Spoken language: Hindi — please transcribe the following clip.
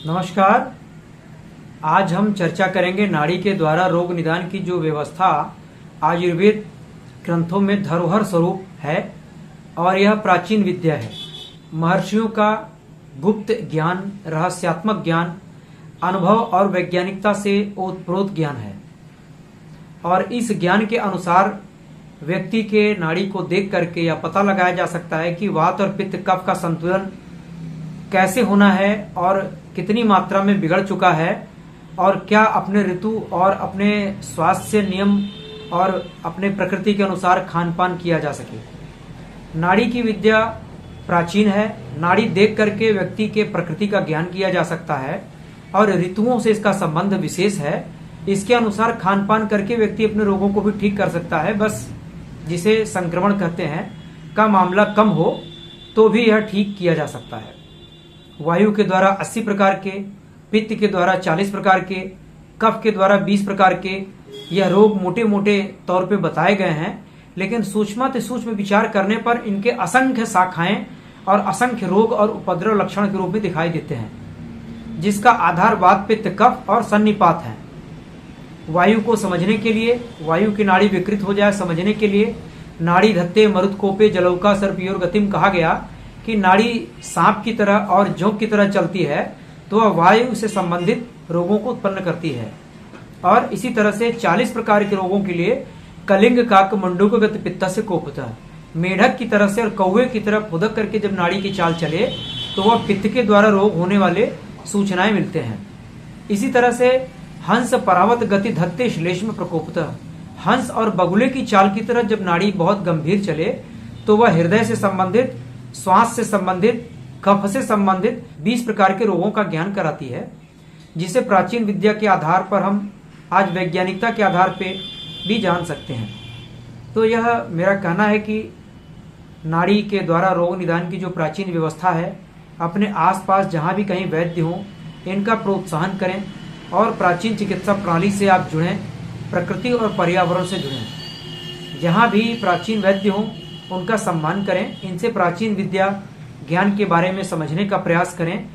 नमस्कार। आज हम चर्चा करेंगे नाड़ी के द्वारा रोग निदान की जो व्यवस्था आयुर्वेद ग्रंथों में धरोहर स्वरूप है और यह प्राचीन विद्या है। महर्षियों का गुप्त ज्ञान, रहस्यात्मक ज्ञान, अनुभव और वैज्ञानिकता से ओतप्रोत ज्ञान है और इस ज्ञान के अनुसार व्यक्ति के नाड़ी को देख करके यह पता लगाया जा सकता है कि वात और पित्त कफ का संतुलन कैसे होना है और कितनी मात्रा में बिगड़ चुका है और क्या अपने ऋतु और अपने स्वास्थ्य नियम और अपने प्रकृति के अनुसार खान पान किया जा सके। नाड़ी की विद्या प्राचीन है। नाड़ी देख करके व्यक्ति के प्रकृति का ज्ञान किया जा सकता है और ऋतुओं से इसका संबंध विशेष है। इसके अनुसार खान पान करके व्यक्ति अपने रोगों को भी ठीक कर सकता है। बस जिसे संक्रमण कहते हैं का मामला कम हो तो भी यह ठीक किया जा सकता है। वायु के द्वारा 80 प्रकार के, पित्त के द्वारा 40 प्रकार के, कफ के द्वारा 20 प्रकार के यह रोग मोटे मोटे तौर पे बताए गए हैं, लेकिन सूक्ष्म विचार करने पर इनके असंख्य शाखाएं और असंख्य रोग और उपद्रव लक्षण के रूप में दिखाई देते हैं, जिसका आधार वात, पित्त, कफ और सन्निपात है। वायु को समझने के लिए, वायु की नाड़ी विकृत हो जाए समझने के लिए नाड़ी धत्ते मरुत्कोपे जलौका सर्पयोर गतिम कहा गया कि नाड़ी सांप की तरह और जोंक की तरह चलती है तो वह वायु से संबंधित रोगों को उत्पन्न करती है। और इसी तरह से 40 प्रकार के रोगों के लिए कलिंग काक मंडूकगत पित्त से कोपता है। मेढक की तरह से और कौवे की तरह फुदक करके जब नाड़ी की चाल चले तो वह पित्त के द्वारा रोग होने वाले सूचनाएं मिलते हैं। इसी तरह से हंस परावत गति धत्ते श्लेष्म प्रकोपता, हंस और बगुले की चाल की तरह जब नाड़ी बहुत गंभीर चले तो वह हृदय से संबंधित, श्वास से संबंधित, कफ से संबंधित 20 प्रकार के रोगों का ज्ञान कराती है, जिसे प्राचीन विद्या के आधार पर हम आज वैज्ञानिकता के आधार पे भी जान सकते हैं। तो यह मेरा कहना है कि नाड़ी के द्वारा रोग निदान की जो प्राचीन व्यवस्था है, अपने आसपास जहाँ भी कहीं वैद्य हों इनका प्रोत्साहन करें और प्राचीन चिकित्सा प्रणाली से आप जुड़ें, प्रकृति और पर्यावरण से जुड़ें। जहाँ भी प्राचीन वैद्य हों उनका सम्मान करें, इनसे प्राचीन विद्या ज्ञान के बारे में समझने का प्रयास करें